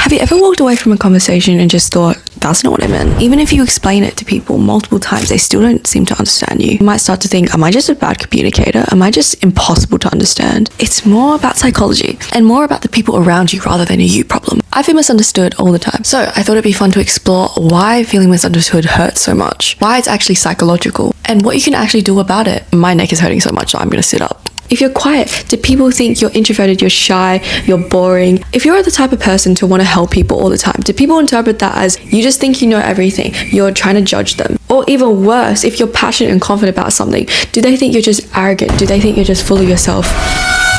Have you ever walked away from a conversation and just thought, that's not what I meant? Even if you explain it to people multiple times, they still don't seem to understand you. You might start to think, am I just a bad communicator? Am I just impossible to understand? It's more about psychology and more about the people around you rather than a you problem. I feel misunderstood all the time. So I thought it'd be fun to explore why feeling misunderstood hurts so much, why it's actually psychological, and what you can actually do about it. My neck is hurting so much, so I'm gonna sit up. If you're quiet, do people think you're introverted, you're shy, you're boring? If you're the type of person to want to help people all the time, do people interpret that as you just think you know everything, you're trying to judge them? Or even worse, if you're passionate and confident about something, do they think you're just arrogant? Do they think you're just full of yourself?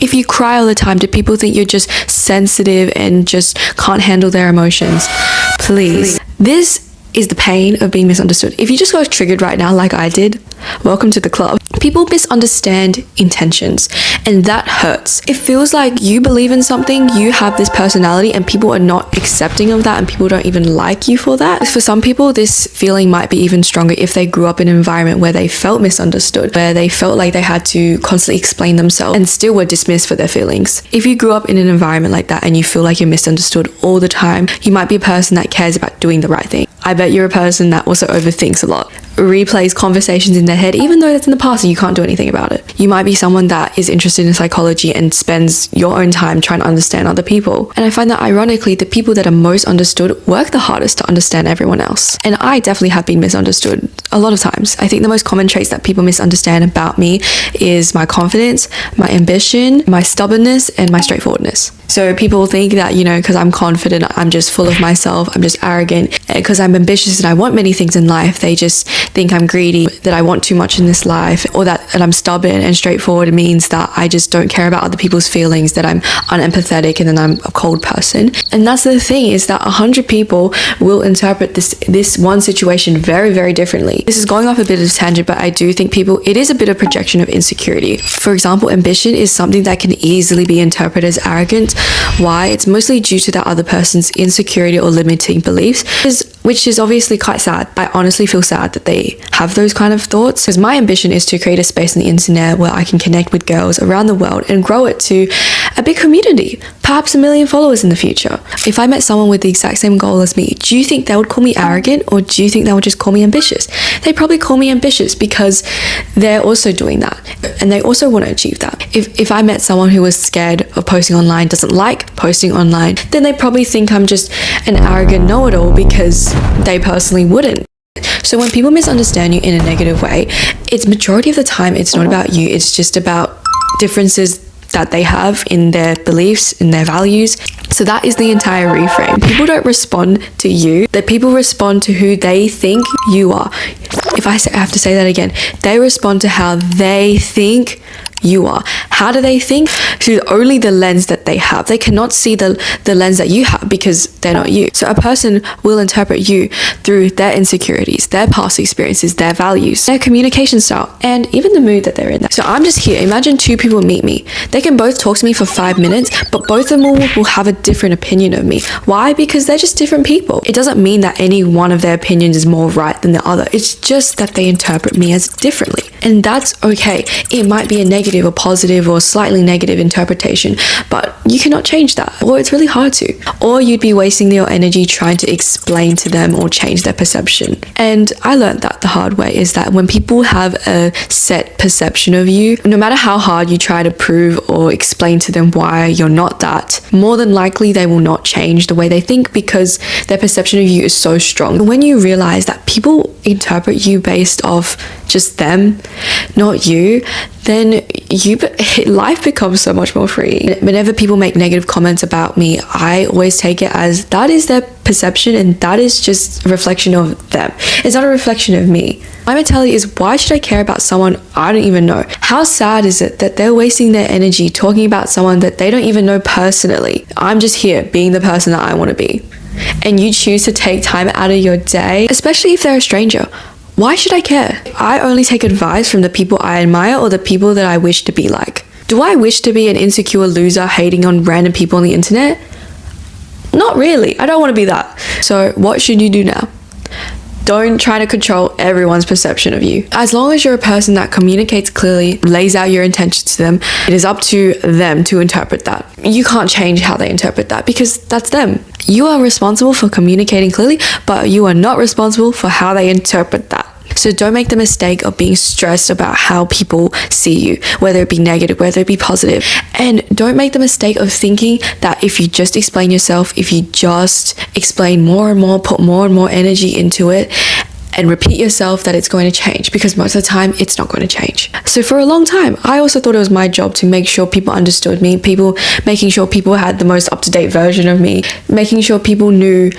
If you cry all the time, do people think you're just sensitive and just can't handle their emotions? Please. This is the pain of being misunderstood. If you just got triggered right now like I did, welcome to the club. People misunderstand intentions, and that hurts. It feels like you believe in something, you have this personality, and people are not accepting of that, and people don't even like you for that. For some people, this feeling might be even stronger if they grew up in an environment where they felt misunderstood, where they felt like they had to constantly explain themselves and still were dismissed for their feelings. If you grew up in an environment like that and you feel like you're misunderstood all the time, you might be a person that cares about doing the right thing. I bet you're a person that also overthinks a lot, replays conversations in their head even though that's in the past and you can't do anything about it. You might be someone that is interested in psychology and spends your own time trying to understand other people. And I find that ironically, the people that are most understood work the hardest to understand everyone else. And I definitely have been misunderstood a lot of times. I think the most common traits that people misunderstand about me is my confidence, my ambition, my stubbornness, and my straightforwardness. So people think that, you know, because I'm confident, I'm just full of myself, I'm just arrogant. Because I'm ambitious and I want many things in life, they just think I'm greedy, that I want too much in this life, or that I'm stubborn and straightforward means that I just don't care about other people's feelings, that I'm unempathetic and then I'm a cold person. And that's the thing, is that 100 people will interpret this one situation very, very differently. This is going off a bit of a tangent, but I do think it is a bit of projection of insecurity. For example, ambition is something that can easily be interpreted as arrogant. Why? It's mostly due to that other person's insecurity or limiting beliefs, which is obviously quite sad. I honestly feel sad that they have those kind of thoughts, because my ambition is to create a space on the internet where I can connect with girls around the world and grow it to a big community, perhaps 1 million followers in the future. If I met someone with the exact same goal as me, do you think they would call me arrogant, or do you think they would just call me ambitious? They probably call me ambitious because they're also doing that and they also want to achieve that. If I met someone who was scared of posting online, doesn't like posting online, then they probably think I'm just an arrogant know-it-all because they personally wouldn't. So when people misunderstand you in a negative way, it's majority of the time it's not about you, it's just about differences that they have in their beliefs, in their values. So that is the entire reframe. People don't respond to you, that people respond to who they think you are. If I have to say that again, they respond to how they think you are. How do they think? Through only the lens that they have. They cannot see the lens that you have because they're not you. So a person will interpret you through their insecurities, their past experiences, their values, their communication style, and even the mood that they're in. So I'm just here. Imagine two people meet me. They can both talk to me for 5 minutes, but both of them will have a different opinion of me. Why? Because they're just different people. It doesn't mean that any one of their opinions is more right than the other. It's just that they interpret me as differently. And that's okay. It might be a negative or positive or slightly negative interpretation, but you cannot change that, or it's really hard to. Or you'd be wasting your energy trying to explain to them or change their perception. And I learned that the hard way, is that when people have a set perception of you, no matter how hard you try to prove or explain to them why you're not that, more than likely they will not change the way they think because their perception of you is so strong. When you realize that people interpret you based off just them, not you, then life becomes so much more free. Whenever people make negative comments about me, I always take it as that is their perception and that is just a reflection of them. It's not a reflection of me. My mentality is, why should I care about someone I don't even know? How sad is it that they're wasting their energy talking about someone that they don't even know personally? I'm just here being the person that I want to be. And you choose to take time out of your day, especially if they're a stranger. Why should I care? I only take advice from the people I admire or the people that I wish to be like. Do I wish to be an insecure loser hating on random people on the internet? Not really. I don't want to be that. So what should you do now? Don't try to control everyone's perception of you. As long as you're a person that communicates clearly, lays out your intentions to them, it is up to them to interpret that. You can't change how they interpret that because that's them. You are responsible for communicating clearly, but you are not responsible for how they interpret that. So don't make the mistake of being stressed about how people see you, whether it be negative, whether it be positive. And don't make the mistake of thinking that if you just explain yourself, if you just explain more and more, put more and more energy into it, and repeat yourself, that it's going to change, because most of the time it's not going to change. So for a long time, I also thought it was my job to make sure people understood me, making sure people had the most up-to-date version of me, making sure people knew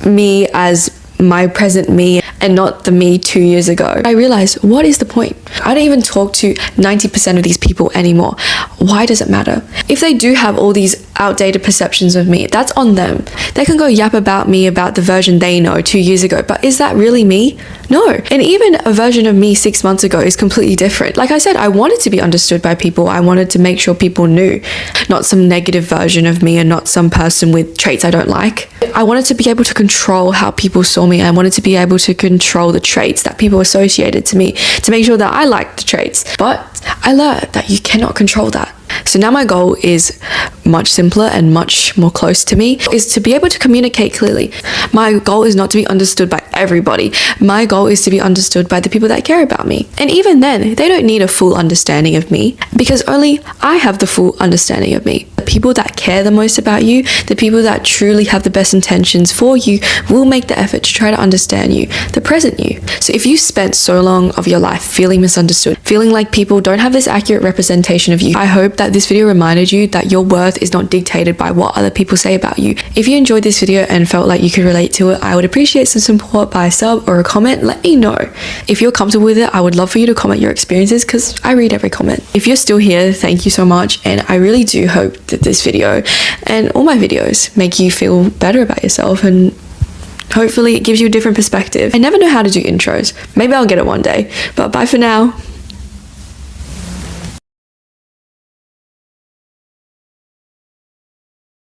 me as my present me and not the me 2 years ago. I realized, what is the point? I don't even talk to 90% of these people anymore. Why does it matter? If they do have all these outdated perceptions of me, that's on them. They can go yap about me, about the version they know 2 years ago, but is that really me? No. And even a version of me 6 months ago is completely different. Like I said, I wanted to be understood by people. I wanted to make sure people knew, not some negative version of me and not some person with traits I don't like. I wanted to be able to control how people saw me. I wanted to be able to control the traits that people associated to me, to make sure that I liked the traits. But I learned that you cannot control that. So now my goal is much simpler and much more close to me, is to be able to communicate clearly. My goal is not to be understood by everybody. My goal is to be understood by the people that care about me. And even then, they don't need a full understanding of me, because only I have the full understanding of me. The people that care the most about you, the people that truly have the best intentions for you, will make the effort to try to understand you, the present you. So if you spent so long of your life feeling misunderstood, feeling like people don't have this accurate representation of you, I hope that this video reminded you that your worth is not dictated by what other people say about you. If you enjoyed this video and felt like you could relate to it, I would appreciate some support by a sub or a comment. Let me know. If you're comfortable with it, I would love for you to comment your experiences, because I read every comment. If you're still here, thank you so much, and I really do hope that this video and all my videos make you feel better about yourself, and hopefully it gives you a different perspective. I never know how to do intros. Maybe I'll get it one day, but bye for now.